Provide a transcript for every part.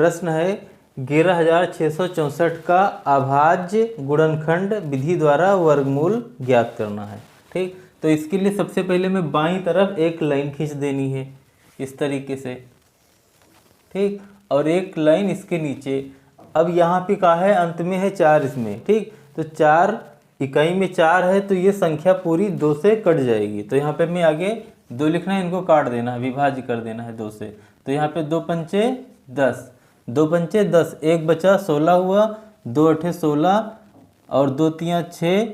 प्रश्न है 11664 का अभाज्य गुणनखंड विधि द्वारा वर्गमूल ज्ञात करना है। ठीक, तो इसके लिए सबसे पहले मैं बाईं तरफ एक लाइन खींच देनी है इस तरीके से। ठीक, और एक लाइन इसके नीचे। अब यहाँ पे कहा है अंत में है 4 इसमें। ठीक, तो 4 इकाई में 4 है तो ये संख्या पूरी 2 से कट जाएगी। तो यहाँ पे मैं आगे 2 लिखना है, इनको काट देना है, विभाज्य कर देना है 2 से। तो यहाँ पे 2 पंचे 10, 2 पंचे 10, एक बचा 16 हुआ, 2 अठे 16 और 2 तियाँ 6,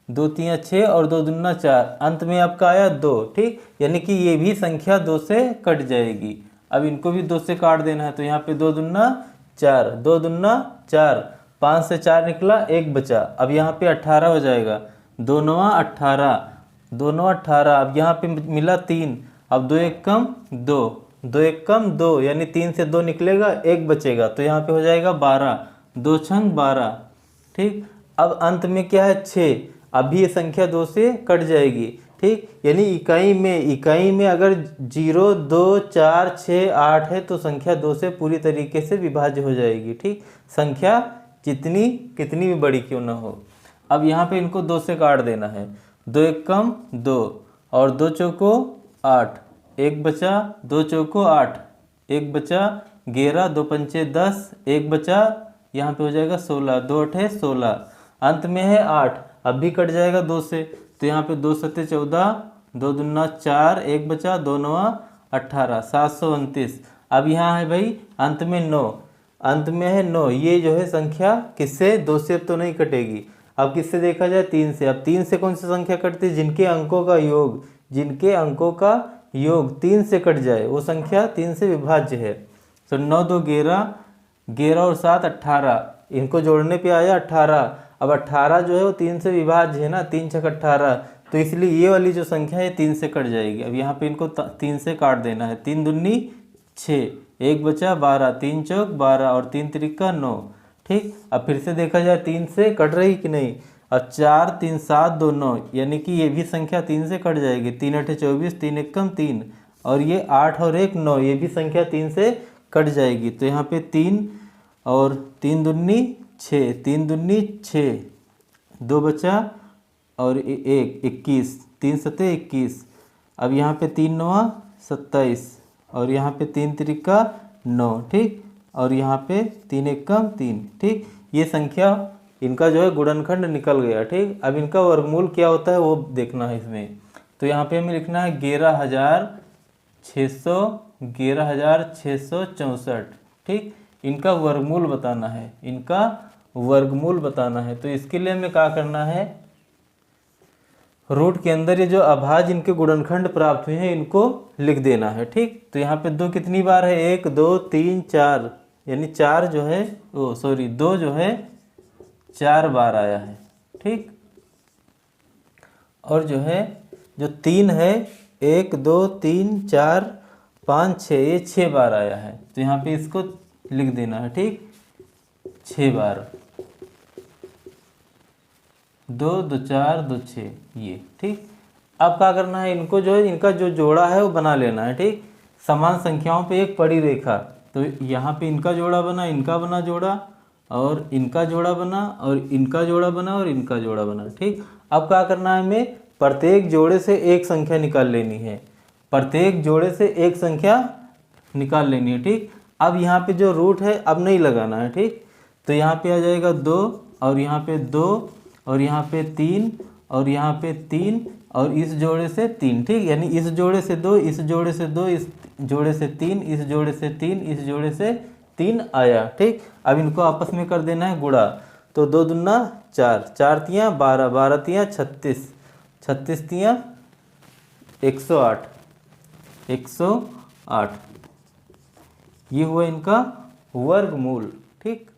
2 तियाँ 6 और 2 दूना 4, अंत में आपका आया 2। ठीक, यानी कि ये भी संख्या 2 से कट जाएगी। अब इनको भी 2 से काट देना है। तो यहाँ पे 2 दूना 4, 2 दूना 4, 5 से 4 निकला, एक बचा। अब यहाँ पे 18 हो जाएगा, 2 नवा 18, 2 नवा 18। अब यहाँ पे मिला 3, अब 2 एक कम 2, 2 एक कम 2, यानी 3 से 2 निकलेगा, एक बचेगा। तो यहाँ पे हो जाएगा 12, 2 छंग 12। ठीक, अब अंत में क्या है 6। अभी ये संख्या 2 से कट जाएगी। ठीक, यानी इकाई में अगर 0, 2, 4, 6, 8 है तो संख्या 2 से पूरी तरीके से विभाज्य हो जाएगी। ठीक, संख्या कितनी भी बड़ी क्यों ना हो। अब यहाँ पे इनको 2 से काट देना है, 2 एक कम 2 और 2 चौको 8, एक बचा, 2 चौको 8, एक बचा 11, 2 पंचे 10, एक बचा, यहाँ पे हो जाएगा 16, 2 अठे 16, अंत में है 8। अब भी कट जाएगा 2 से। तो यहाँ पे 2 सत्ते 14, 2 दूना 4, एक बचा, 2 नवा 18, 729। अब यहाँ है भाई अंत में 9, अंत में है 9। ये जो है संख्या किससे 2 से अब तो नहीं कटेगी। अब किससे देखा जाए 3 से। अब 3 से कौन सी संख्या कटती है, जिनके अंकों का योग 3 से कट जाए वो संख्या 3 से विभाज्य है। तो 9 2 11, 11 और 7 18, इनको जोड़ने पे आया 18। अब 18 जो है वो 3 से विभाज्य है ना, 3 छक 18, तो इसलिए ये वाली जो संख्या है 3 से कट जाएगी। अब यहाँ पे इनको 3 से काट देना है, 3 दूनी 6, एक बचा 12, 3 चौक 12 और 3 त्रिका 9। ठीक, अब फिर से देखा जाए 3 से कट रही कि नहीं। अब 4 3 7 2 9, यानी कि ये भी संख्या 3 से कट जाएगी। 3 अठे 24, 3 एकम 3 और ये 8 और 1 9, ये भी संख्या 3 से कट जाएगी। तो यहाँ पे 3 और 3 दूनी 6, 3 दूनी 6, 2 बचा और 1 21, 3 सत्ते 21। अब यहाँ पे 3 नवा 27 और यहाँ पे 3 त्रिका 9। ठीक, और यहाँ पे 3 एकम 3। ठीक, ये संख्या इनका जो है गुणनखंड निकल गया। ठीक, अब इनका वर्गमूल क्या होता है वो देखना है इसमें। तो यहाँ पे हमें लिखना है 11664। ठीक, इनका वर्गमूल बताना है, इनका वर्गमूल बताना है। तो इसके लिए हमें क्या करना है, रूट के अंदर ये जो अभाज्य इनके गुणनखंड प्राप्त हुए हैं इनको लिख देना है। ठीक, तो यहाँ पे 2 कितनी बार है, 1 2 3 4, यानी 4 जो है 2 जो है 4 बार आया है। ठीक, और जो 3 है 1 2 3 4 5 6, ये 6 बार आया है। तो यहाँ पे इसको लिख देना है। ठीक, 6 बार, 2 2 4 2 6 ये। ठीक, अब क्या करना है, इनको जो है इनका जो जोड़ा है वो बना लेना है। ठीक, समान संख्याओं पे एक पड़ी रेखा, तो यहाँ पे इनका जोड़ा बना, इनका बना जोड़ा और इनका जोड़ा बना और इनका जोड़ा बना और इनका जोड़ा बना। ठीक, अब क्या करना है, हमें प्रत्येक जोड़े से एक संख्या निकाल लेनी है, प्रत्येक जोड़े से एक संख्या निकाल लेनी है। ठीक, अब यहाँ पे जो रूट है अब नहीं लगाना है। ठीक, तो यहाँ पे आ जाएगा 2 और यहाँ पे 2 और यहाँ पे 3 और यहाँ पे 3 और इस जोड़े से 3। ठीक, यानी इस जोड़े से 2, इस जोड़े से 2, इस जोड़े से 3, इस जोड़े से 3, इस जोड़े से 3 आया। ठीक, अब इनको आपस में कर देना है गुणा। तो 2 दूना 4, 4 तियाँ 12, 12 तियाँ 36, 36 तियाँ 108, 108। ये हुआ इनका वर्गमूल। ठीक।